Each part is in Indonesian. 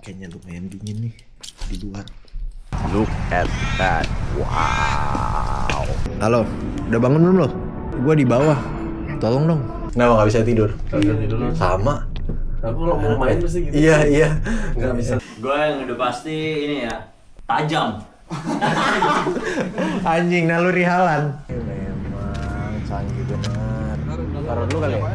Kayaknya lumayan dingin nih di luar. Look at that. Wow. Halo, udah bangun belum lo? Gua di bawah. Tolong dong. Kenapa nggak bisa tidur? Gak bisa tidur lah. Sama. Aku kalau mau main pasti gitu. Iya. Gak bisa. Gue yang udah pasti ini ya, tajam. Anjing naluri halan. Memang canggih benar. Taruh dulu kali ya.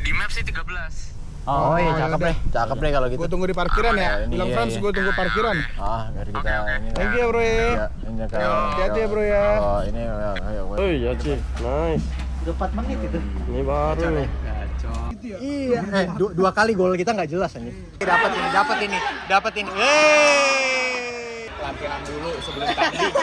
Di map sih 13. Oh iya, cakep deh kalau gitu. Gue tunggu di parkiran ya. ini Bilang iya, Frans, iya. gue tunggu parkiran. Dari kita ini. Thank you ya bro ya. Iya, ini kalau. Hati-hati ya bro ya. Oh, ini ayo. Oh iya Ci, nice. Udah 4 menit itu. Ini baru nih. Iya, dua kali gol kita nggak jelas anjing. Dapat ini. Latihan dulu sebelum tanding.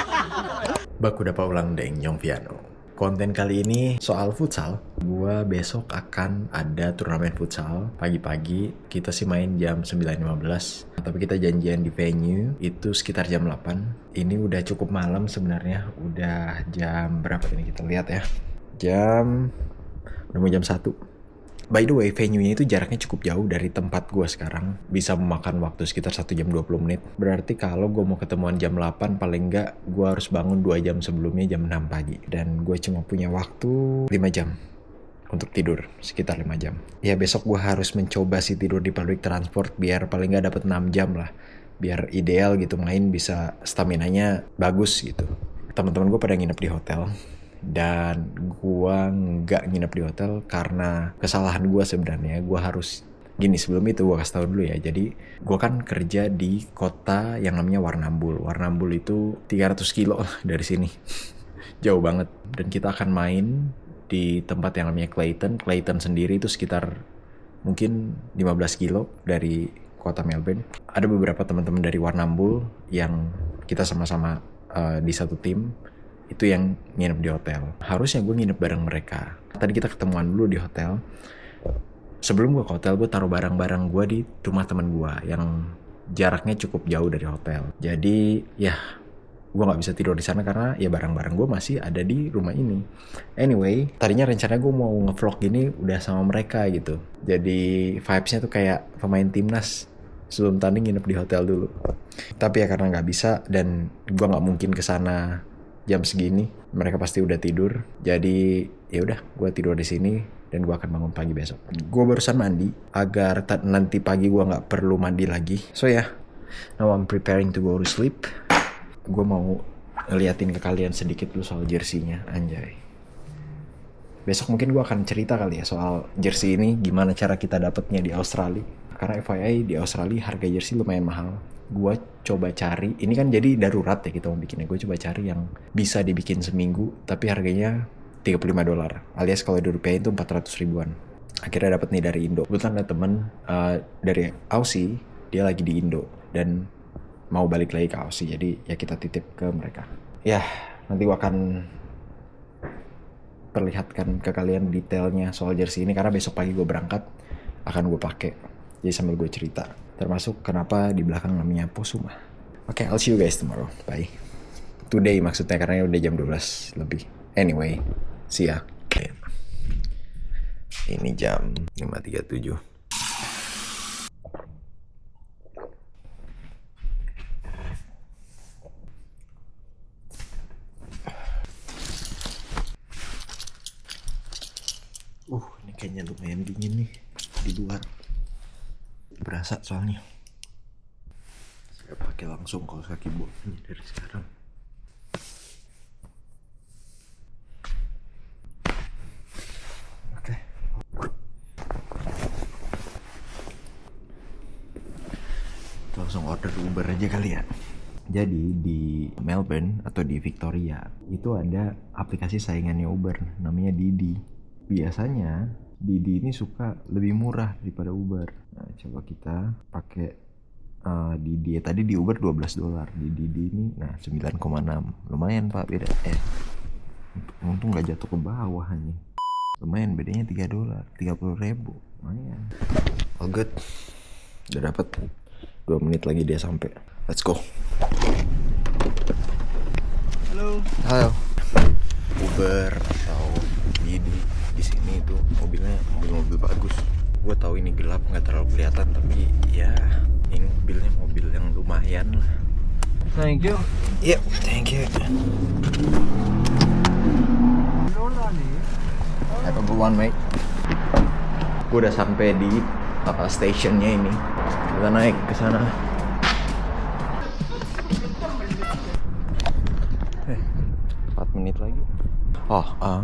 Baku dapat ulang deng Yongviano. Konten kali ini soal futsal. Gua besok akan ada turnamen futsal pagi-pagi. Kita sih main jam 9.15. Tapi kita janjian di venue itu sekitar jam 8. Ini udah cukup malam sebenarnya. Udah jam berapa ini kita lihat ya. Udah mau jam 1. By the way, venue-nya itu jaraknya cukup jauh dari tempat gue sekarang. Bisa memakan waktu sekitar 1 jam 20 menit. Berarti kalau gue mau ketemuan jam 8, paling enggak gue harus bangun 2 jam sebelumnya jam 6 pagi. Dan gue cuma punya waktu 5 jam untuk tidur, sekitar 5 jam. Ya besok gue harus mencoba sih tidur di public transport biar paling enggak dapat 6 jam lah. Biar ideal gitu, main bisa staminanya bagus gitu. Teman-teman gue pada nginep di hotel. Dan gua nggak nginep di hotel karena kesalahan gua sebenarnya. Gua harus gini, sebelum itu gua kasih tahu dulu ya. Jadi gua kan kerja di kota yang namanya Warrnambool. Warrnambool itu 300 kilo lah dari sini. Jauh banget. Dan kita akan main di tempat yang namanya Clayton. Clayton sendiri itu sekitar mungkin 15 kilo dari kota Melbourne. Ada beberapa teman-teman dari Warrnambool yang kita sama-sama di satu tim. Itu yang nginep di hotel. Harusnya gue nginep bareng mereka. Tadi kita ketemuan dulu di hotel. Sebelum gue ke hotel, gue taruh barang-barang gue di rumah teman gue yang jaraknya cukup jauh dari hotel. Jadi ya gue nggak bisa tidur di sana karena ya barang-barang gue masih ada di rumah ini. Anyway, tadinya rencananya gue mau ngevlog gini udah sama mereka gitu. Jadi vibesnya tuh kayak pemain timnas sebelum tanding nginep di hotel dulu. Tapi ya karena nggak bisa dan gue nggak mungkin kesana jam segini, mereka pasti udah tidur. Jadi ya udah, gue tidur di sini dan gue akan bangun pagi besok. Gue barusan mandi agar nanti pagi gue nggak perlu mandi lagi. So ya, now I'm preparing to go to sleep. Gue mau ngeliatin ke kalian sedikit dulu soal jersey-nya, anjay. Besok mungkin gue akan cerita kali ya soal jersey ini, gimana cara kita dapetnya di Australia. Karena FYI di Australia harga jersey lumayan mahal. Gue coba cari, ini kan jadi darurat ya kita mau bikinnya. Gue coba cari yang bisa dibikin seminggu tapi harganya $35, alias kalau dirupiahin itu 400 ribuan. Akhirnya dapet nih dari Indo. Kebetulan ada temen dari Aussie, dia lagi di Indo dan mau balik lagi ke Aussie, jadi ya kita titip ke mereka. Ya nanti gue akan perlihatkan ke kalian detailnya soal jersey ini karena besok pagi gue berangkat akan gue pakai. Jadi sambil gue cerita, termasuk kenapa di belakang namanya Posuma. Oke, I'll see you guys tomorrow. Bye. Today maksudnya karena udah jam 12 lebih. Anyway, see ya. Ini jam 5.37. Ini kayaknya lumayan dingin nih di luar. Berasa soalnya. Saya pakai langsung kaos kaki bootnya dari sekarang. Oke. Kita langsung order Uber aja kali ya. Jadi di Melbourne atau di Victoria itu ada aplikasi saingannya Uber namanya Didi. Biasanya Didi ini suka lebih murah daripada Uber. Nah, coba kita pakai Didi. Tadi di Uber $12. Di Didi ini nah 9,6. Lumayan Pak beda. Untung nggak jatuh ke bawah hanya. Lumayan bedanya $3. 30 ribu. Lumayan. All good. Udah dapat. 2 menit lagi dia sampai. Let's go. Halo. Uber atau Didi di sini itu mobilnya mobil bagus. Gue tahu ini gelap nggak terlalu kelihatan, tapi ya ini mobilnya mobil yang lumayan lah. Thank you. Yep, thank you. Have a good one, mate. Gue udah sampai di stationnya ini. Kita naik ke sana. 4 menit lagi.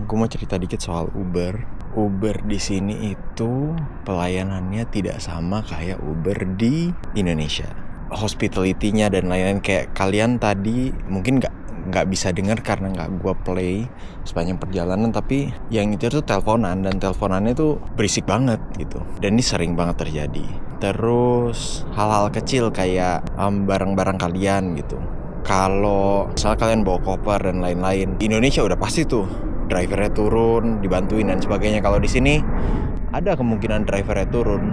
Gue mau cerita dikit soal Uber. Uber di sini itu pelayanannya tidak sama kayak Uber di Indonesia. Hospitality-nya dan lain-lain, kayak kalian tadi mungkin nggak bisa dengar karena nggak gue play sepanjang perjalanan, tapi yang itu tuh teleponan, dan teleponannya tuh berisik banget gitu, dan ini sering banget terjadi. Terus hal-hal kecil kayak barang-barang kalian gitu, kalau misalnya kalian bawa koper dan lain-lain, di Indonesia udah pasti tuh drivernya turun, dibantuin dan sebagainya. Kalau di sini ada kemungkinan drivernya turun,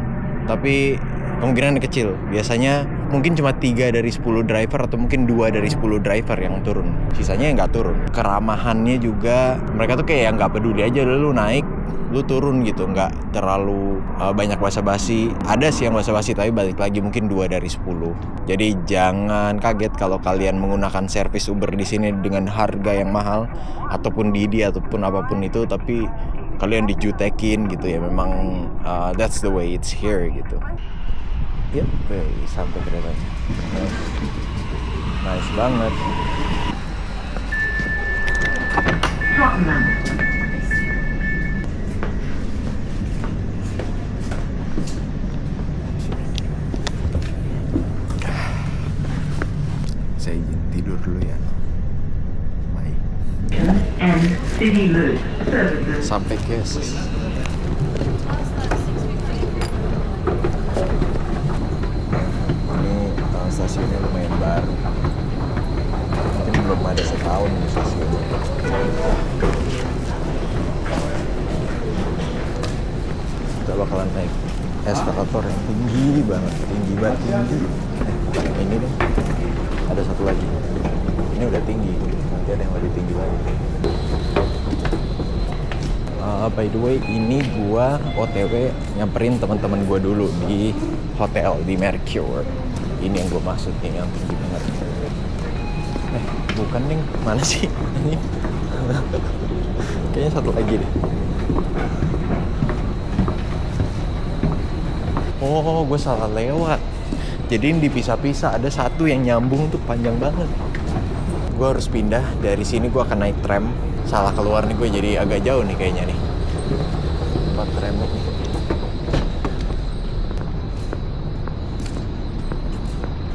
tapi kemungkinan kecil. Biasanya mungkin cuma 3 dari 10 driver atau mungkin 2 dari 10 driver yang turun. Sisanya yang nggak turun. Keramahannya juga, mereka tuh kayak nggak peduli aja, lu naik, lu turun gitu. Nggak terlalu banyak basa-basi. Ada sih yang basa-basi, tapi balik lagi mungkin 2 dari 10. Jadi jangan kaget kalau kalian menggunakan servis Uber di sini dengan harga yang mahal, ataupun Didi ataupun apapun itu, tapi kalian dijutekin gitu ya. Memang that's the way it's here gitu. Yep, sampai keretanya. Nice banget. Saya izin tidur dulu ya. Baik. Sampai guys. Stasiunnya lumayan baru, mungkin belum ada setahun di stasiunnya. Kita bakalan naik eskalator yang tinggi banget. Ini deh, ada satu lagi. Ini udah tinggi, nanti ada yang lebih tinggi lagi. By the way, ini gua OTW nyamperin teman-teman gua dulu di hotel di Mercure. Ini yang gue maksud nih, yang tinggi banget. Bukan ding, mana sih? Ini kayaknya satu lagi deh. Oh, gue salah lewat. Jadi ini dipisah-pisah, ada satu yang nyambung tuh panjang banget. Gue harus pindah dari sini, gue akan naik tram. Salah keluar nih gue, jadi agak jauh nih kayaknya nih tempat tramnya nih.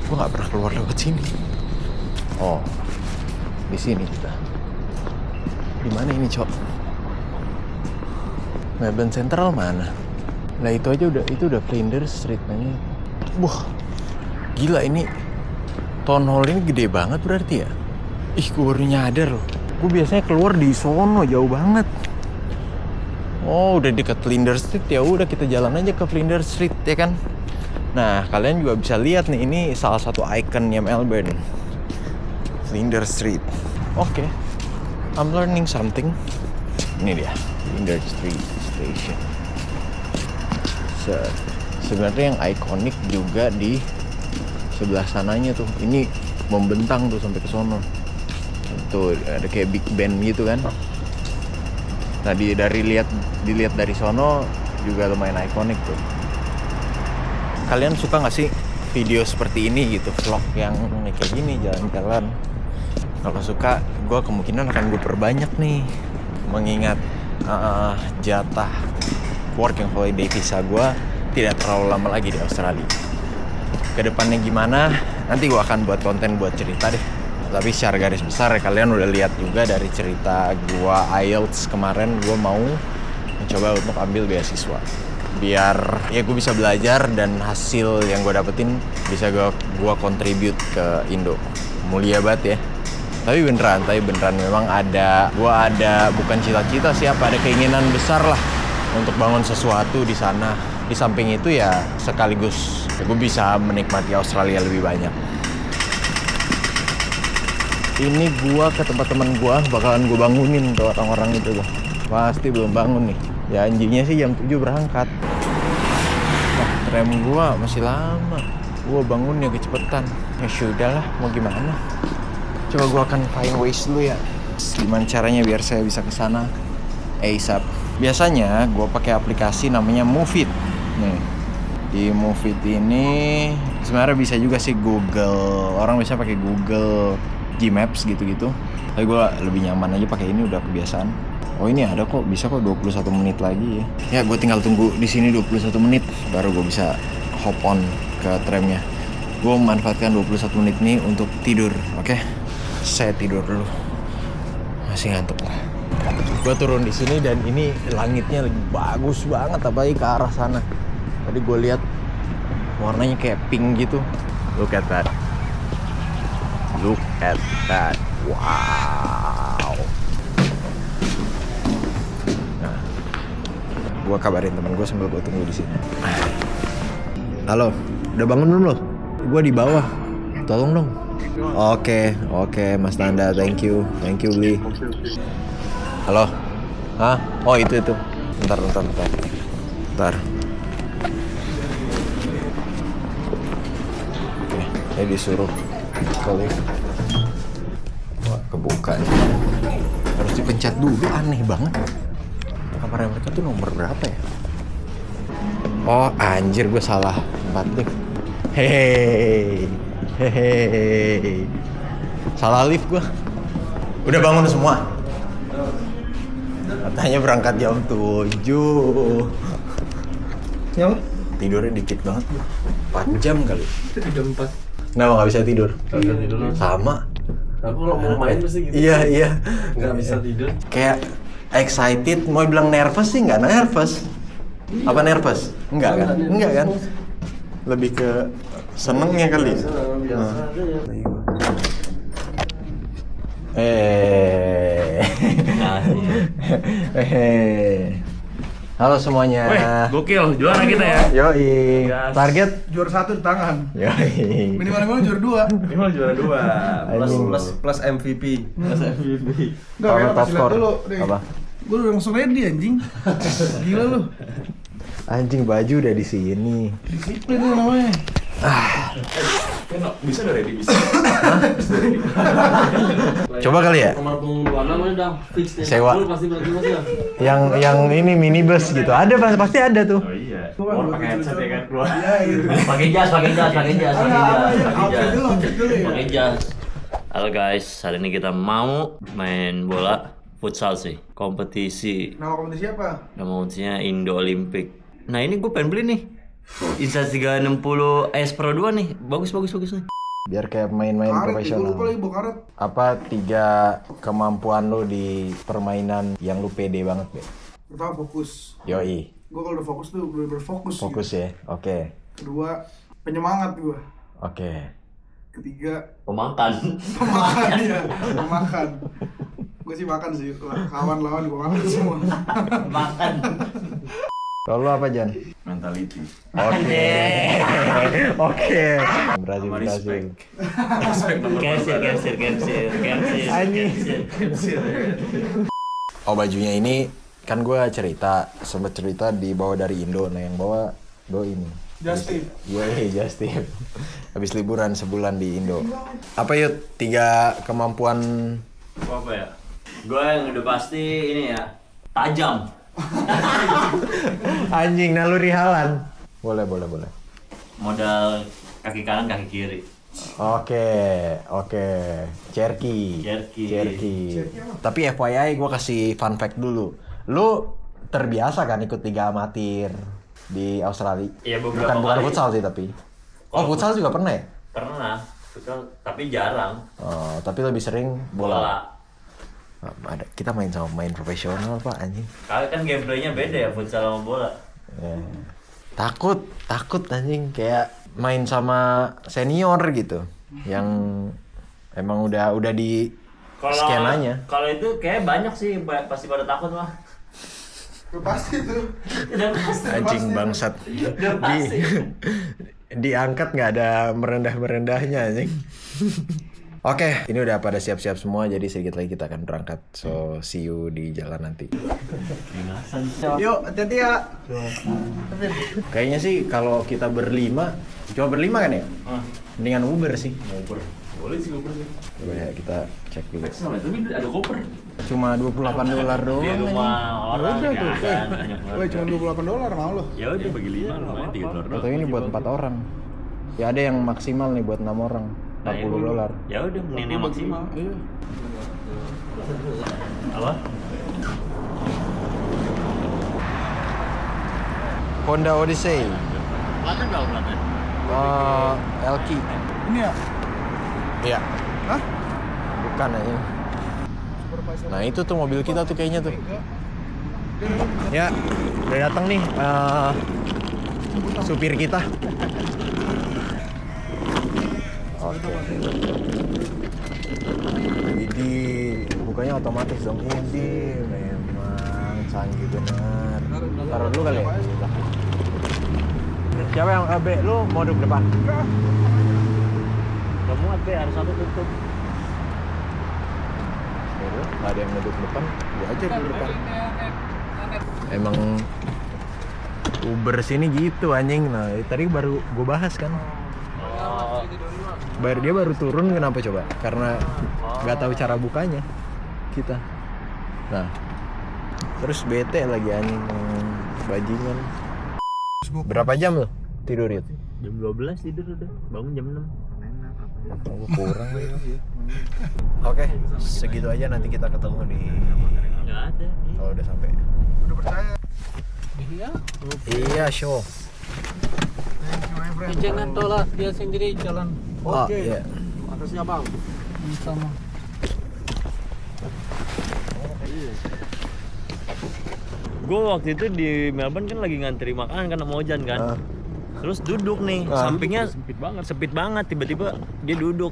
Gue nggak pernah keluar lewat sini. Oh, di sini kita. Di mana ini, Cok? Melbourne Central mana? Nah itu aja udah Flinders Street nih. Wah, gila ini. Town Hall ini gede banget berarti ya. Ih, gue baru nyadar loh. Gue biasanya keluar di sono, jauh banget. Oh, udah dekat Flinders Street, ya udah kita jalan aja ke Flinders Street ya kan. Nah, kalian juga bisa lihat nih, ini salah satu ikonnya Melbourne, Flinders Street. Oke, I'm learning something. Ini dia, Flinders Street Station. Sebenarnya yang ikonik juga di sebelah sananya tuh. Ini membentang tuh sampai ke sono. Tuh ada kayak Big Ben gitu kan. Nah, dilihat dari sono juga lumayan ikonik tuh. Kalian suka gak sih video seperti ini gitu, vlog yang kayak gini, jalan-jalan? Kalau suka, gue kemungkinan akan gue perbanyak nih, mengingat jatah working holiday visa gue tidak terlalu lama lagi di Australia. Kedepannya gimana, nanti gue akan buat konten buat cerita deh. Tapi secara garis besar kalian udah lihat juga dari cerita gue IELTS kemarin, gue mau mencoba untuk ambil beasiswa. Biar ya gue bisa belajar dan hasil yang gue dapetin bisa gue contribute ke Indo. Mulia banget ya. Tapi beneran memang gue ada bukan cita-cita sih, ada keinginan besar lah untuk bangun sesuatu di sana. Di samping itu ya sekaligus ya gue bisa menikmati Australia lebih banyak. Ini gue ke tempat teman gue bakalan gue bangunin tuh orang-orang itu tuh. Pasti belum bangun nih. Ya anjingnya sih jam 7 berangkat. Rem gua masih lama. Gua bangunnya kecepetan. Ya sudahlah, mau gimana? Coba gua akan find ways dulu ya. Gimana caranya biar saya bisa ke sana ASAP. Biasanya gua pakai aplikasi namanya Move It. Nih. Di Move It ini sebenarnya bisa juga sih Google. Orang biasa pakai Google Gmaps gitu-gitu. Tapi gua lebih nyaman aja pakai ini, udah kebiasaan. Oh ini ada kok, bisa kok 21 menit lagi ya. Ya gue tinggal tunggu di sini 21 menit baru gue bisa hop on ke tramnya. Gue memanfaatkan 21 menit ini untuk tidur, oke? Saya tidur dulu. Masih ngantuk lah. Gue turun di sini dan ini langitnya lagi bagus banget, apalagi ke arah sana. Tadi gue lihat warnanya kayak pink gitu. Look at that. Look at that. Wow. Gua kabarin teman gue sambil gue tunggu di sini. Halo, udah bangun belum lo? Gua di bawah. Tolong dong. Oke, Mas Nanda, thank you Lee. Halo. Hah? Oh itu. Bentar. Oke, saya disuruh ke lift. Wah, kebuka nih. Harus dipencet dulu, aneh banget. Kamarnya mereka tuh nomor berapa ya? Oh anjir, gue salah tempat lift. Hehehe. Salah lift gue. Udah bangun semua? Katanya berangkat jam 7. Ya, tidurnya dikit banget gue. 4 jam kali. Jam 4. Kenapa gak bisa tidur? Kagak tidur. Sama. Aku kalau mau main pasti gitu. Iya. Nggak bisa tidur. Kayak excited, mau bilang nervous sih nggak nervous. Apa nervous? Enggak kan? Lebih ke senengnya kali. Biasa aja ya. Halo semuanya. Gokil, juara kita ya. Yoi. Target Juara 1 di tangan. yoi. Minimal juara 2. Minimal juara 2 Anjing. plus MVP. Enggak, ya, Top kasih lihat score. dulu deh. Apa? Gue udah langsung ready anjing. Gila lu. Anjing, baju udah di sini. Disiplin lu namanya. Bisa udah ready bisa. Coba kali ya. Nomor pengumuman namanya udah fix nih. Sewa. Pasti berarti Mas ya. Yang ini minibus gitu. Ada pasti ada tuh. Oh iya. Keluar pakai headset ya kan keluar. Iya gitu. Pakai jas. Outfit dulu ya. Pakai jas. Halo guys, hari ini kita mau main bola futsal sih, kompetisi. Nama kompetisi apa? Nama kompetisinya Indo Olympic. Nah ini gue pengen beli nih Insta 360 AS Pro 2 nih, bagus nih. Biar kayak main-main Karet, gue profesional. lupa lagi bawa karet. Apa 3 kemampuan lo di permainan yang lo pede banget, Be? Pertama fokus. Yoi, Gue kalau udah fokus tuh bener-bener fokus. fokus ya. Oke. Kedua, penyemangat gue. Oke. Ketiga, Pemakan. pemakan ya. Pemakan. Gue sih makan sih. Kawan lawan gue makan semua. Makan. Kalau lo apa, Jan? Mentality. Oke. Berhasil. Cancel. Anjing. Oh, bajunya ini kan gue sempet cerita dibawa dari Indo. Nah yang bawa ini. Justin. Iya, Justin. Habis liburan sebulan di Indo. Apa yuk 3 kemampuan? Apa ya? Gue yang udah pasti ini ya, tajam. Anjing, naluri halan. Boleh. Modal kaki kanan, kaki kiri. Oke. Cherky. Tapi FYI gue kasih fun fact dulu. Lu terbiasa kan ikut liga amatir di Australia? Iya, beberapa Bukan kali. futsal sih tapi. Oh, futsal juga pernah ya? Pernah, tapi jarang. Oh, tapi lebih sering bola. Kita main sama main profesional, Pak, anjing. Kali kan gameplaynya beda ya, futsal sama bola. Ya. Takut anjing, kayak main sama senior gitu. Yang emang udah di skenanya. Kalau itu kayak banyak sih, pasti pada takut mah. Udah pasti tuh. Udah pasti. Anjing bangsat. Diangkat nggak ada merendah-merendahnya anjing. Oke, ini udah pada siap-siap semua, jadi sedikit lagi kita akan berangkat. So, see you di jalan nanti. Yuk, hati-hati ya. Kayaknya sih kalau kita berlima, cuma berlima kan ya? Mendingan Uber sih. Uber. Boleh sih Uber sih. Coba ya kita cek dulu. Sama itu ada koper. Cuma $28 doang. Di rumah orang Udah tuh, kan banyak Woi, cuma $28 mau lo. Ya udah bagi 5 lumayan $3 doang. Atau ini buat 4 orang. Ya ada yang maksimal nih buat 6 orang. Nah, $40. Ya udah mending yang maksimal. Iya. Apa? Honda Odyssey. Pelatih enggak pelatih? LK. Ini ya? Iya. Hah? Bukan aja. Nah itu tuh mobil kita tuh kayaknya tuh. Ya, udah datang nih supir kita. Oke. Jadi bukanya otomatis dong. Ini memang canggih benar. Taruh dulu kali ya. Siapa yang B? Lu mau duduk depan? Gak muat be, harus satu tutup. Nggak ada yang duduk depan, gua aja duduk depan. Emang Uber sini gitu anjing. Nah tadi baru gua bahas kan. Dia baru turun kenapa coba? Karena nggak tahu cara bukanya kita. Nah terus bete lagi anjing, bajingan. Berapa jam lo tidur itu? Jam 12 tidur udah, bangun jam 6. Kurang ya. Oke, segitu aja, nanti kita ketemu di. Nggak ada. Oh udah sampai. Udah percaya. Iya show. Jangan tolak dia sendiri jalan. Oh iya. Makasih abang. Sama. Gue waktu itu di Melbourne kan lagi ngantri makanan kan sama Ojan kan. Terus duduk nih, sampingnya sempit banget. Tiba-tiba dia duduk.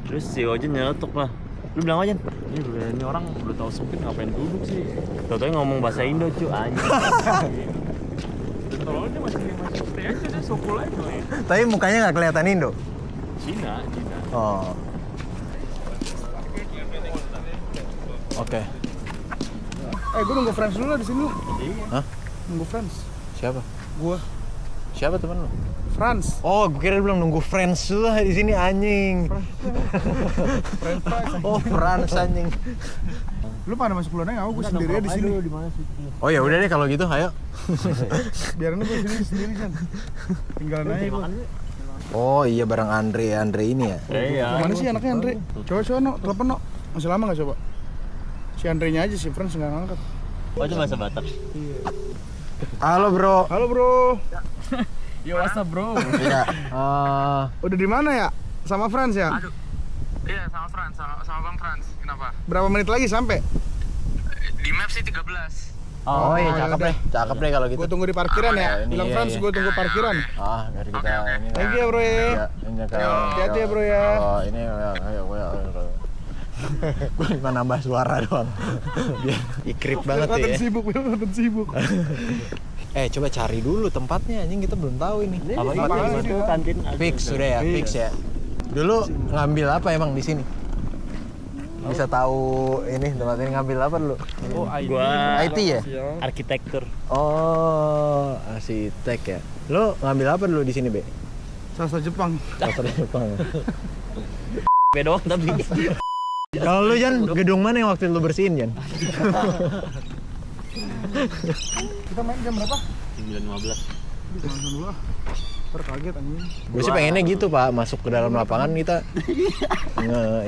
Terus si Ojan nyeletuk lah. Lu bilang Ojan, ini orang udah tahu sempit ngapain duduk sih? Tau-tau ngomong bahasa Indo cu, anjing. Tolong dia masih stay aja deh, sokul aja lah ya. Tapi mukanya nggak kelihatan Indo. Cina. Oh. Oke. Gue nunggu friends dulu lah di sini lah. Hah? Nunggu friends. Siapa? Gua. Siapa temen lu? Franz. Oh, gue kira dia bilang nunggu friends lu lah di sini anjing. Oh, Franz anjing. Lu pada masuk pulang aja, gue sendirian di sini. Oh ya udah deh kalau gitu, ayo. Biarin gue sendiri kan. Tinggalan aja gua. Oh iya bareng Andre ini ya. Iya. Mana sih anaknya Andre? Coba no, telepon no. Masih lama nggak coba? Si Andre-nya aja, si Franz nggak ngangkat. Oh itu bahasa Batak. Halo bro. Halo bro. Yo, what's up bro? Iya. Udah di mana ya? Sama Franz ya? Aduh. Iya, sama Frans, sama Bang Frans. Kenapa? Berapa menit lagi sampai? Di map sih 13. Oh iya cakep yaudah. deh, cakep deh kalau gitu. Gue tunggu di parkiran ya. ini Bilang iya, Franz, iya. gue tunggu parkiran. Dari kita ini. Thank you ya bro ya. Ini Hati-hati ya bro ya. Oh ini ayo. Gue cuma nambah suara doang. Biar ikrip banget ya. Kelihatan sibuk. Coba cari dulu tempatnya anjing, kita belum tahu ini. Apa Apaan itu sih? kantin? Fix sudah ya, fix ya. Dulu ngambil apa emang di sini? Bisa tahu ini tempat ini ngambil apa dulu? Gua IT ya? arsitektur. Oh, arsitek ya. Lo ngambil apa dulu di sini, Be? Sastra Jepang. Sastra Jepang. Be doang tapi. Kalau lu Jan, gedung mana yang waktu itu lu bersihin, Jan? Kita main jam berapa? 9.15. Jangan dulu ah. Terkaget anjing. Gue sih pengennya gitu, Pak, masuk ke dalam lapangan kita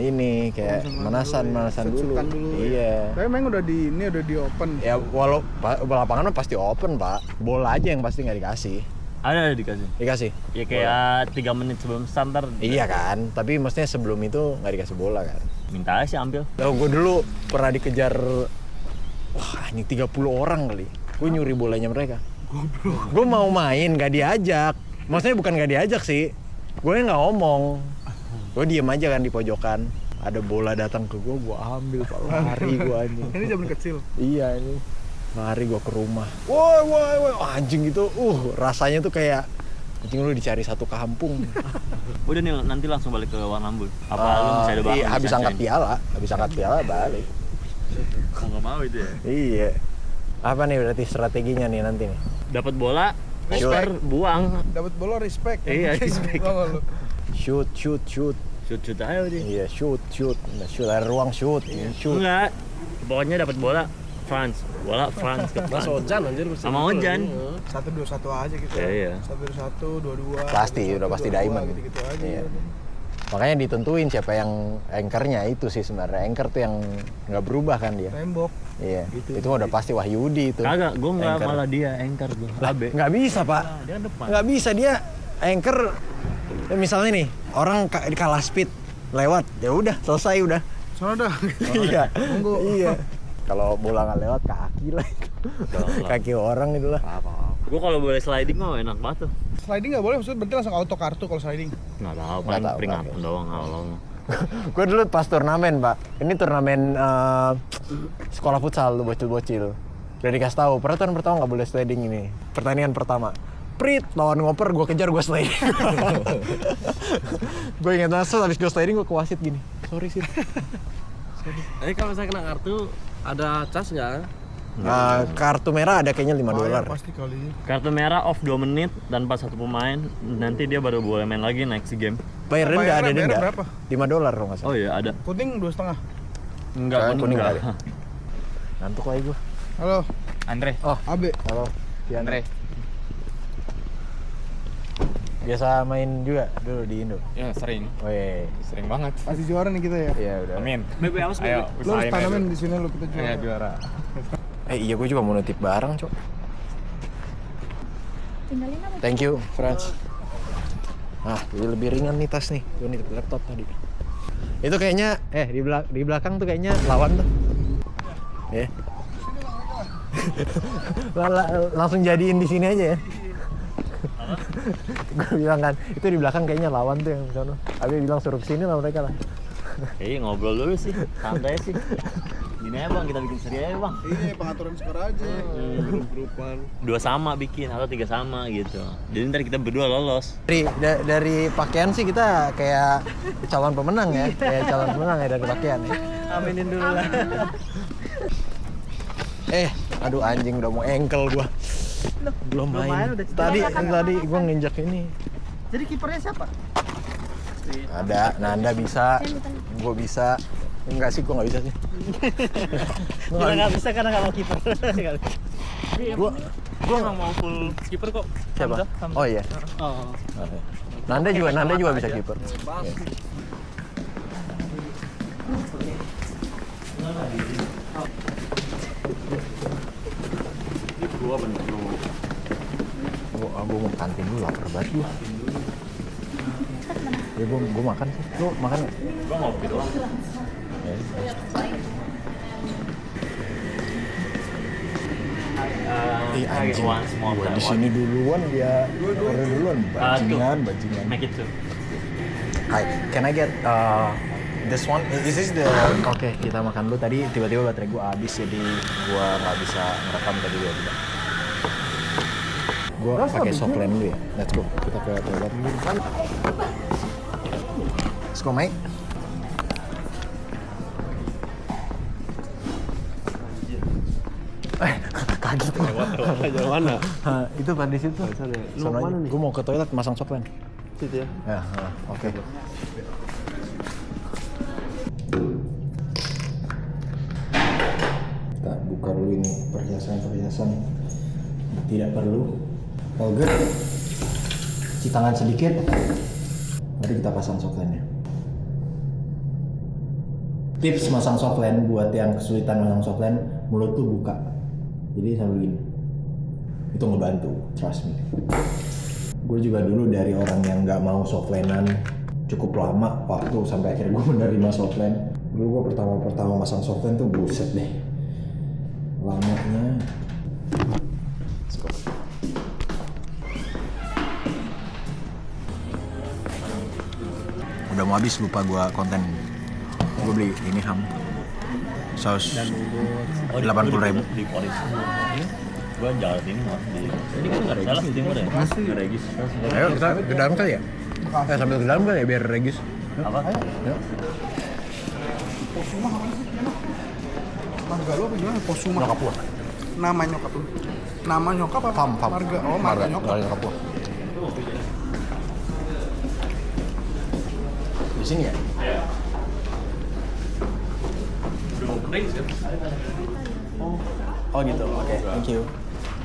ini kayak manasan dulu. Set-setan dulu. Iya. Tapi emang udah di open. Ya walau lapangan mah pasti open, Pak. Bola aja yang pasti nggak dikasih. Ada dikasih. Dikasih. Ya kayak 3 menit sebelum starter. Iya kan, tapi maksudnya sebelum itu nggak dikasih bola kan. Minta aja sih ambil. Gue dulu pernah dikejar, wah ini 30 orang kali. Gue nyuri bolanya mereka. Gue mau main, nggak diajak. Maksudnya bukan nggak diajak sih, gue nggak ngomong. Gue diem aja kan di pojokan. Ada bola datang ke gue ambil, Pak. Lari gue anjing. Ini zaman kecil. Iya ini. Lari gue ke rumah. Woi, anjing itu, rasanya tuh kayak Anjing lu dicari satu kampung. Udah nih nanti langsung balik ke Warnambul. Apa lu masih ada Iya, bakal habis angkat piala balik. Mau nggak mau itu ya. Iya. Apa nih berarti strateginya nih nanti nih? Dapat bola, shoot, buang. Dapat bola respect. Iya, respect. Tau gak lu? Shoot. Shoot aja udah. Iya, shoot. Nah, shoot ada ruang shoot. Shoot. Enggak. Pokoknya dapat bola France. Bola France ke France. Ojan anjir. Sama Ojan. 1-2-1 aja gitu. Iya. 1-2-1, 2-2. Pasti, udah pasti diamond. Gitu-gitu aja. Iya. Makanya ditentuin siapa yang anchornya itu sih sebenarnya. Anchor tuh yang nggak berubah kan dia. Tembok. Iya. Itu udah pasti Wahyudi itu. Kagak, gue nggak Anchor. malah dia anchor gue. Abe. Nggak bisa pak. Dia kan depan. Nggak bisa dia anchor. Misalnya nih orang kalah speed lewat, ya udah selesai udah. Soalnya dah. Iya. Monggo. Iya. Kalau bola nggak lewat kaki lah itu. Kaki orang itu lah. Gue kalau boleh sliding mah enak banget tuh. Sliding nggak boleh, maksudnya berarti langsung auto kartu kalau sliding. Nggak tahu, Nggak paling tahu, peringatan oke. doang awal-awal. Gue dulu pas turnamen pak. Ini turnamen sekolah futsal tuh bocil-bocil. Udah dikasih tahu peraturan pertama nggak boleh sliding ini. Pertandingan pertama. Prit lawan ngoper, gue kejar, gue sliding. Gue ingat banget, habis gue sliding gue ke wasit gini. Sorry sih. Jadi kalau misalnya kena kartu ada cas nggak? Kartu merah ada kayaknya $5. Bayar pasti kali ini. Kartu merah off 2 menit tanpa satu pemain, nanti dia baru boleh main lagi next game. Bayar denda, ada Bayarnya denda. berapa? $5 kalau nggak salah. Oh iya ada. Kuning 2,5. Enggak, Kuning nggak ada. Ngantuk lagi gue. Halo, Andre. Oh, Abe. halo. Andre. Biasa main juga dulu di Indo. Ya sering. Weh. Sering banget. Pasti juara nih kita ya. Iya udah. Amin. BB awas Ayo, Lo harus usahain tanamin aja. di sini lo kita juara. Iya juara. Iya gue juga mau nitip barang, Cok. Tinggalin apa? Thank you, Franz. Ah, jadi lebih ringan nih tas nih. Gue nitip laptop tadi. Itu kayaknya di belakang tuh kayaknya lawan tuh. Ya. Langsung jadiin di sini aja ya. Gue bilang kan, itu di belakang kayaknya lawan tuh yang sono. Abi bilang suruh kesini lah mereka lah. Iya ngobrol dulu sih, santai sih. Gini aja bang, kita bikin seri aja bang. Iya, pengaturan skor aja. Grup-grupan. 2 sama bikin atau 3 sama gitu. Jadi ntar kita berdua lolos. Dari pakaian sih kita kayak calon pemenang ya, kayak calon pemenang ya dari pakaian ya. Aminin dulu lah. Aduh anjing udah mau ankle gua. Belum main. Tadi gua nginjak ini. Jadi kipernya siapa? Ada, Nanda bisa, gua bisa. Enggak sih, gua nggak bisa sih. Kita nggak bisa karena nggak mau kiper. Gua nggak mau full skipper kok. siapa? Oh iya. Oh. Oke. Nanda juga bisa kiper. Iya. Gua bener lu. Gua mau kantin dulu, lapar banget gua. Ya gua makan sih. Lu makan nggak? Gua ngopi doang. Ya. Anjing. Gua di sini duluan dia order duluan. Bajingan. Make it two. Hi, can I get this one? Is this the? Oke, kita makan dulu. Tadi tiba-tiba baterai gua habis jadi gua nggak bisa ngerekam tadi tiba-tiba. Gua pakai softline dulu ya. Let's go. Kita ke toilet. Let's go, mate. Kaget. Jauh mana? Itu pada di situ. Sono aja. Gua mau ke toilet masang softline. Situ ya. Ya, oke. Kita buka dulu ini perhiasan-perhiasan tidak perlu. All good. Cuci tangan sedikit. Mari kita pasang softline-nya. Tips masang softline buat yang kesulitan masang softline, mulut tuh buka. Jadi sambil gini. Itu ngebantu, trust me. Gue juga dulu dari orang yang nggak mau softlinean cukup lama waktu sampai akhirnya gue menerima softline. Dulu gue pertama masang softline tuh buset deh, lamanya. Udah mau habis, lupa gue konten. Gue beli ini ham saus 80.000. Gua Jawa Timur di. Ini kan enggak salah di timur ya? Masih Regis. Ayo kita ke dalam kali ya? Sambil ke dalam kali ya biar Regis. Apa? Yuk. Posuma apa sih? Marga lu apa gimana? Posuma. Nyokap gua. Nama nyokap lu. Nama nyokap apa? Fam. Marga. Oh, marga nyokap. Nyokap gua. Di sini ya? Oh gitu, oke, thank you.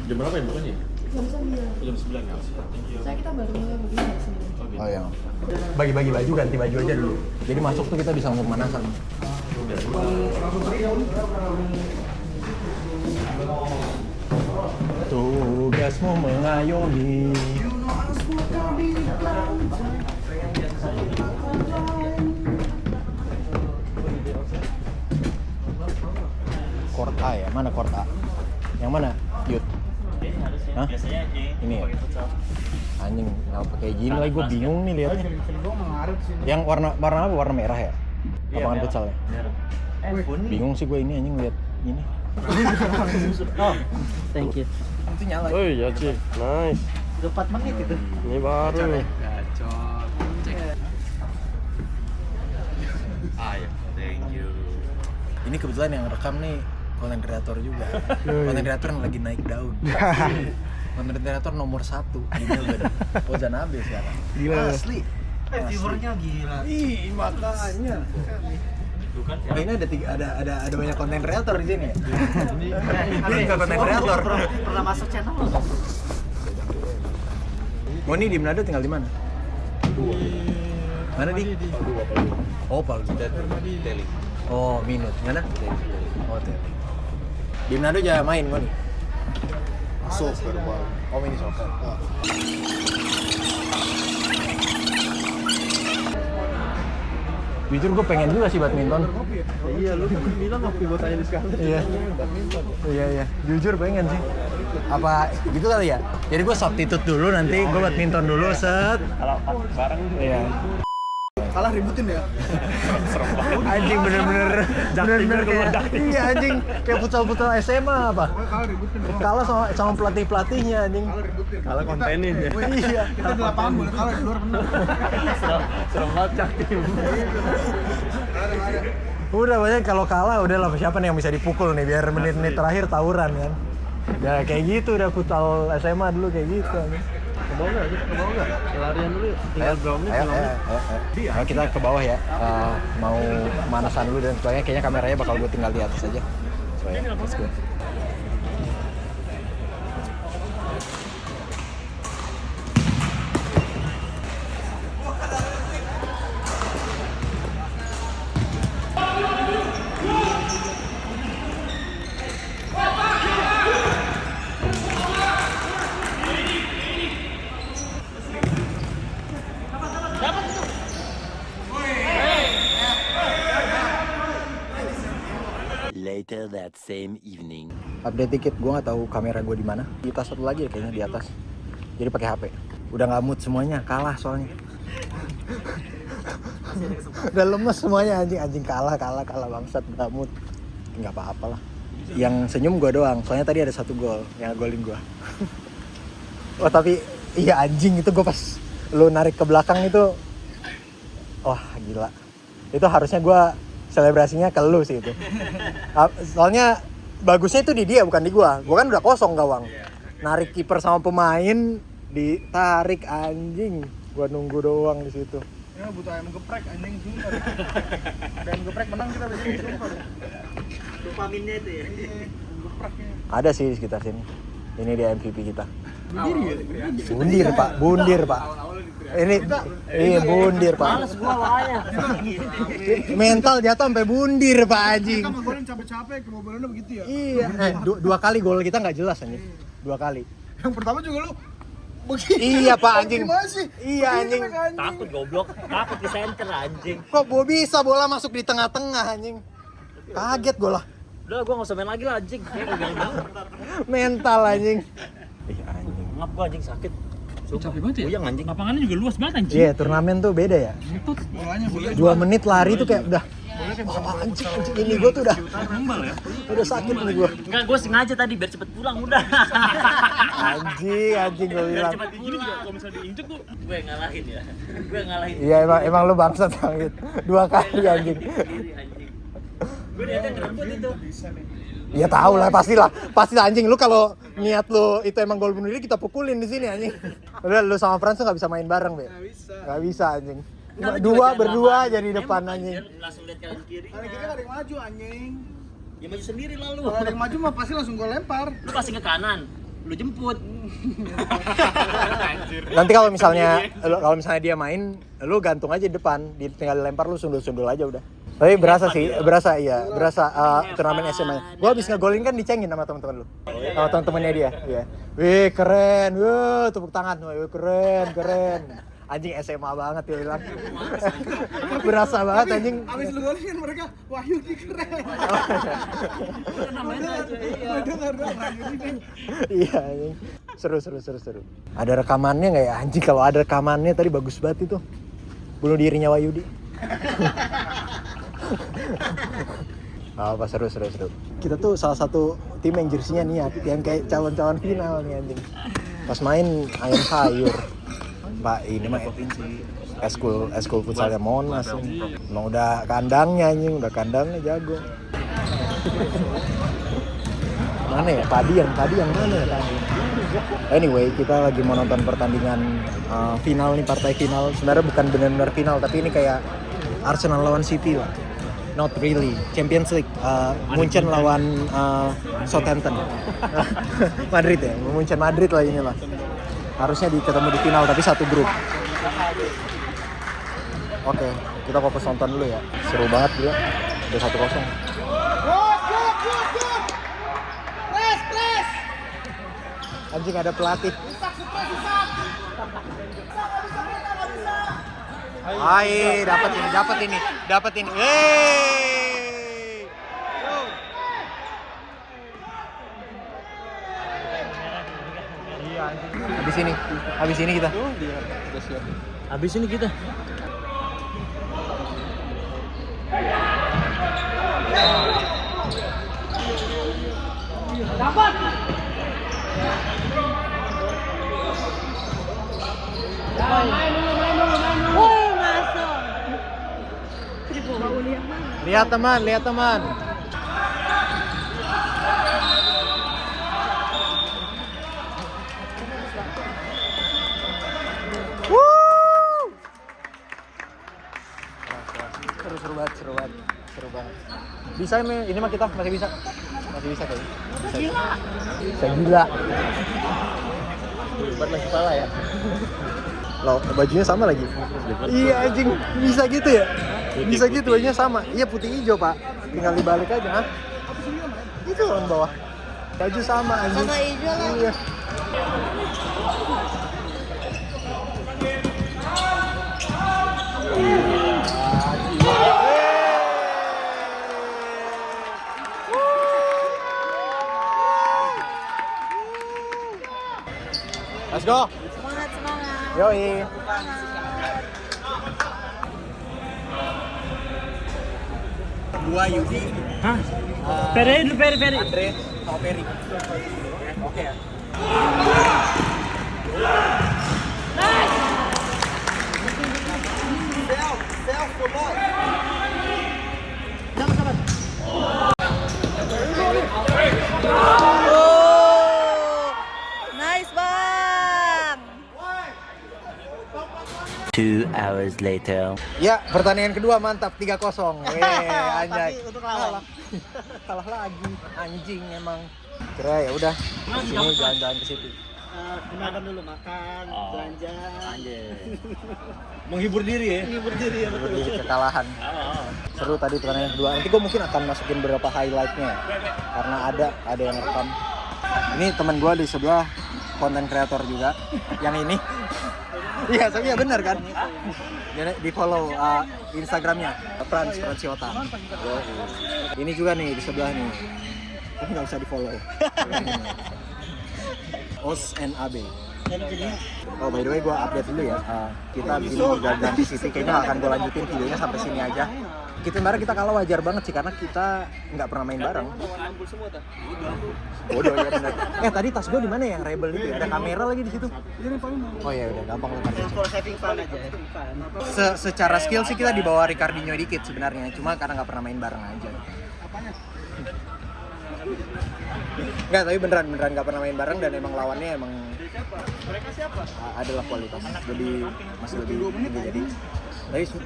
Jam berapa ya bukannya? Jam 9. Jam 9 kan? Saya kita baru mulai begini ya sebenarnya. Oh iya. Bagi-bagi baju, ganti baju aja dulu. Jadi masuk tuh kita bisa langsung pemanasan. Tugasmu mengayomi. Court A ya? Mana court A? Yang mana? Yud? Hah? Biasanya Ini ya? Anjing, kenapa kayak gini lagi? Gue bingung nih liatnya. Yang warna apa? Warna merah ya? Lapangan futsalnya? Bingung sih gue ini anjing liat ini. Thank you. Itu nyala. Oh iya Cik, nice. 4 menit itu. Ini baru nih. Ini kebetulan yang rekam nih konten kreator juga. Konten kreator yang lagi naik daun. Konten kreator nomor 1 di Melbourne. Ozanabe sekarang. Gila. Asli. Viewernya gila. Ih, makanya. Bukan Oh, ini ada banyak konten kreator di sini ya. Ini enggak konten kreator. Pernah masuk channel lo? Oh, ini di Manado tinggal di mana? Mana di? Oh, Palu. Oh, Minut. Mana? Oh, Teli. Di Manado aja main gua nih. Soccer, Bang. Oh, mini soccer. Jujur gue pengen juga sih badminton. Iya, lu bilang ngopi buat tanya di sekarang. Iya. Iya. Jujur pengen sih. Apa gitu kali ya? Jadi gue substitute dulu, nanti gue badminton dulu, set. kalau pas bareng Iya. Kalah ributin ya. Anjing bener-bener kayak, iya anjing kayak futsal SMA apa? Kalah ributin ya. Kalah sama pelatihnya anjing. Kalah ributin. Kalau kontenin ya. Iya. Kita di lapangan boleh kalah di luar bener. serem banget Cak tim. Udah banyak kalau kalah udah lah siapa nih yang bisa dipukul nih biar menit-menit terakhir tawuran kan. Ya kayak gitu udah futsal SMA dulu kayak gitu anjing. Ke bawah nggak? Ke bawah nggak? Larian dulu yuk. Tinggal berapa menit? Ayo kita ke bawah ya. Mau pemanasan dulu dan sebagainya. Kayaknya kameranya bakal gue tinggal di atas aja. So ya, let's go. Later that same evening. Update dikit, gue nggak tahu kamera gue di mana. Di tas satu lagi ya kayaknya di atas. Jadi pakai HP. Udah nggak mood semuanya, kalah soalnya. Udah lemes semuanya anjing kalah bangsat nggak mood. Nggak apa-apa lah. Yang senyum gue doang. Soalnya tadi ada 1 gol yang golin gue. Oh tapi iya anjing itu gue pas lu narik ke belakang itu, wah gila. Itu harusnya gue selebrasinya ke lu sih itu. Soalnya bagusnya itu di dia bukan di gua. Gua kan udah kosong gawang. Narik kiper sama pemain ditarik anjing. Gua nunggu doang di situ. Ya butuh ayam geprek anjing sumpah. Ayam geprek menang kita di sini sumpah. Dopaminnya itu ya. Gepreknya. Ada sih di sekitar sini. Ini dia MVP kita. Bundir ya? Bundir, Pak. Ini iya bundir, Pak. Males gua awalnya. Mental jatuh sampai bundir, Pak anjing. Kita ngegolin capek-capek kebobolannya begitu ya. Iya, 2 kali gol kita nggak jelas anjing. 2 kali. Yang pertama juga lu begitu. Iya, Pak anjing. Gimana sih? Iya anjing. Takut goblok, takut di center anjing. Kok bisa bola masuk di tengah-tengah anjing? Kaget gue lah. Udah gua enggak usah main lagi lah anjing. Mental anjing. Ih anjing. Ngap gua anjing sakit. Capek banget ya? Puyeng anjing. Lapangannya juga luas banget anjing. Iya, turnamen tuh beda ya. Bolanya 2 menit lari tuh kayak udah. boleh Anjing ini gue tuh udah sakit nih gue. Enggak, gue sengaja tadi biar cepet pulang udah. Anjing gue bilang. Cepet pulang juga. Kalau misalnya diinjek tuh gue ngalahin ya. Gue ngalahin. Iya emang lu bangsat banget. 2 kali anjing. Gue niatnya ngerebut itu. Ya tahu lah pasti anjing lu kalau niat lu itu emang gol bunuh diri kita pukulin di sini anjing. Udah lu sama Frans tuh enggak bisa main bareng, Be. Enggak bisa anjing. Berdua jadi depan anjing. Langsung lihat kanan kiri. Kanan kiri ada yang maju anjing. Ya maju sendiri lalu. Kalau ada yang maju mah pasti langsung gue lempar. Lu pasti ke kanan. Lu jemput. Nanti kalau misalnya dia main, lu gantung aja di depan, tinggal lempar lu sundul-sundul aja udah. Tapi berasa turnamen SMA. Gua habis ngegolin kan dicengin sama teman-teman lu. Sama teman-temannya dia, iya. Wih, keren. Wih, tepuk tangan. Wih, keren. Anjing SMA banget dia bilang. Berasa banget anjing. Abis lu golin kan mereka, Wahyu ini keren. Namanya aja. Wahyu ini. Iya anjing. Seru. Ada rekamannya nggak ya? Anjing kalau ada rekamannya tadi bagus banget itu. Bunuh dirinya Wahyudi. Apa seru. Kita tuh salah satu tim yang jersinya niat, yang kayak calon-calon final nih anjing. Pas main ayam sayur. Pak ini mah eskul futsalnya Monas ini. Emang udah kandangnya jago. Mana ya? Tadi yang mana ya tadi? Anyway, kita lagi mau nonton pertandingan final nih, partai final. Sebenarnya bukan benar-benar final, tapi ini kayak Arsenal lawan City lah. Not really. Champions League. Munchen lawan Southampton. Madrid ya? Munchen Madrid lah inilah. Harusnya ketemu di final, tapi satu grup. Oke, kita fokus nonton dulu ya. Seru banget dia. Udah 1-0. Anjing ada pelatih. Hai, dapat ini. Yeay. Iya anjing. Habis ini kita. Habis ini kita. Dapat. Main dulu. Woi, masuk. Lihat teman. Seru banget. Bisa ini mah kita masih bisa kayaknya. Bisa gila. Buat lagi pala ya. Loh, bajunya sama lagi. Iya anjing, bisa gitu ya? Bisa gitu bajunya sama. Iya putih hijau, Pak. Tinggal dibalik aja, Hah? Itu orang bawah. Baju sama anjing. Sama hijau lah. Iya. Let's go. Semangat. Yoi. Gua Yudi. Hah? Peri. Andre sama Peri. Oke ya. Self for ball. Nice, Bang. 2 hours later. Ya, pertandingan kedua mantap 3-0. Anjay. Untuk lawan. Kalah lagi. Anjing emang. Kira ya udah. Sini jalan-jalan ke situ. Makan dulu, belanja. Anjay. Menghibur diri ya. Betul. Kekalahan. Seru tadi pertandingan kedua. Nanti gue mungkin akan masukin beberapa highlightnya. Karena ada yang rekam. Ini teman gue di sebelah, konten kreator juga. Yang ini. Iya, tapi ya benar kan? Di follow Instagramnya Frans Yota. Ini juga nih di sebelah nih. Tapi nggak usah di follow. Os NAB. Oh by the way gue update dulu ya. Kita di Jalan City kayaknya akan gue lanjutin videonya sampai sini aja. kita kemarin kita kalah wajar banget sih karena kita nggak pernah main bareng. Bodoh ya benar. Tadi tas gue di mana yang Rebel itu? Ada kamera lagi di situ. Oh ya udah gampang lah. For saving fun aja. Secara skill sih kita di bawah Ricardinho dikit sebenarnya, cuma karena nggak pernah main bareng aja. Nggak, tapi beneran nggak pernah main bareng dan emang lawannya emang adalah kualitas. Jadi masih lebih tinggi jadi.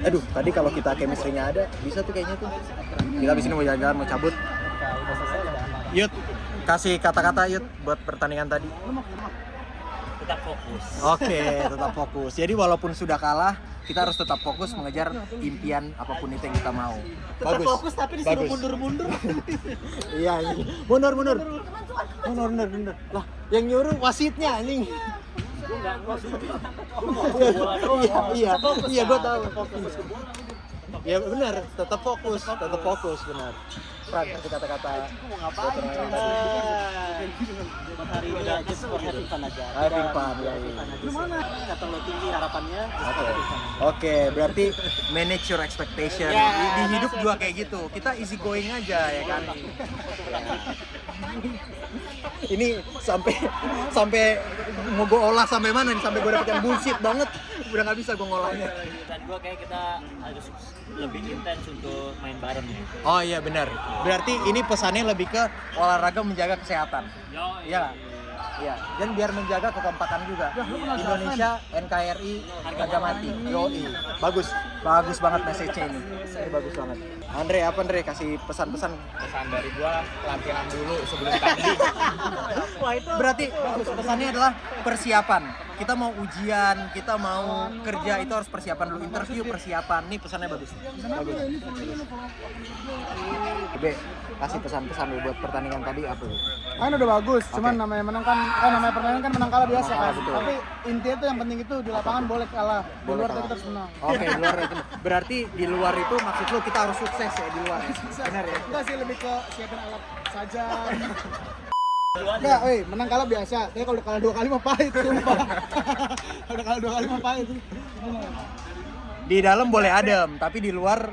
Aduh, tadi kalau kita chemistry-nya ada, bisa tuh kayaknya tuh. Kita abis ini mau jalan-jalan, mau cabut. Yud, kasih kata-kata Yud buat pertandingan tadi. Tetap fokus. Oke, tetap fokus. Jadi walaupun sudah kalah, kita harus tetap fokus mengejar impian apapun itu yang kita mau. Tetap fokus tapi disuruh mundur-mundur. Iya, mundur. Lah, yang nyuruh wasitnya anjing. Iya, gue tahu. Ya benar, tetap fokus benar. Fran, kasih kata-kata. Mau ngapain? Hari ini aja for having fun aja. Having fun, ya. Gimana? Nggak terlalu tinggi harapannya. Oke, berarti manage your expectation. Di hidup juga kayak gitu. Kita easy going aja ya kan. Ini sampai mau gue olah sampai mana nih, sampai gue dapet yang bullshit banget, udah nggak bisa gue ngolahnya. Dan gue kayak kita harus lebih intens untuk main bareng ya. Oh iya benar, berarti ini pesannya lebih ke olahraga menjaga kesehatan. Iya. Iya, dan biar menjaga kekompakan juga. Indonesia, NKRI, harga mati. Yoi. Bagus banget message-nya ini. Ini bagus banget. Andre, kasih pesan-pesan? Pesan dari gua, latihan dulu sebelum tanding. Wah, itu berarti pesannya adalah persiapan. Kita mau ujian, kita mau kerja, itu harus persiapan dulu. Interview persiapan. Nih pesannya bagus. Be, kasih pesan-pesan buat pertandingan tadi apa? Kan udah bagus, cuman namanya menang kan, namanya pertandingan kan menang kalah biasa kan. Betul. Tapi intinya tuh yang penting itu di lapangan boleh kalah, di luar kita harus menang. Oke, di luar itu. Berarti di luar itu maksud lu kita harus sukses ya di luar. Benar ya? Enggak sih, lebih ke siapin alat saja. Enggak, menang kalah biasa. Tapi kalau udah kalah 2 kali mah pahit, sumpah. Kalau udah kalah 2 kali mah pahit. Di dalam boleh adem, tapi di luar,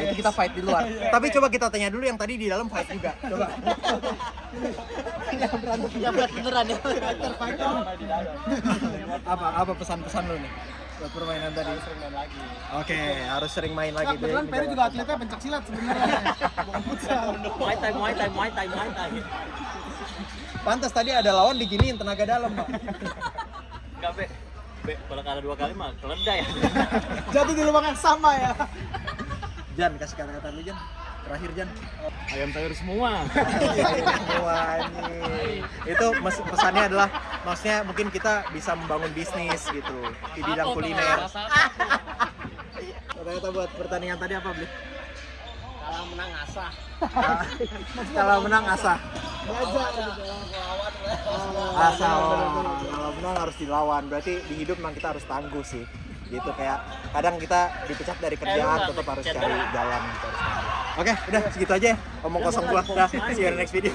itu kita fight di luar. Tapi coba kita tanya dulu yang tadi di dalam fight juga. Coba. Ya berat beneran ya. Apa pesan-pesan lu nih buat permainan tadi? Harus sering main lagi. Oke, harus sering main lagi. Kebetulan Peri juga atletnya pencak silat sebenarnya. Bukan futsal. Muay Thai. Pantas tadi ada lawan diginiin tenaga dalam, Pak. Enggak, Be, kalau kalah 2 kali mah keledai ya. Jatuh di lubang yang sama ya. Jan, kasih kata-kata lu Jan. Terakhir Jan. Ayam sayur semua. Wah, ini. Itu pesannya adalah maksudnya mungkin kita bisa membangun bisnis gitu di bidang kuliner. Kata-kata buat pertandingan tadi apa, Bli? Kalah menang asah. Kalau menang asah. Asal kalau menang harus dilawan. Berarti di hidup memang kita harus tangguh sih. Gitu kayak kadang kita dipecat dari kerjaan tetap harus cari jalan gitu, harus tangguh. Oke, udah segitu aja ya. Omong kosong gua. Dah, see you in the next video.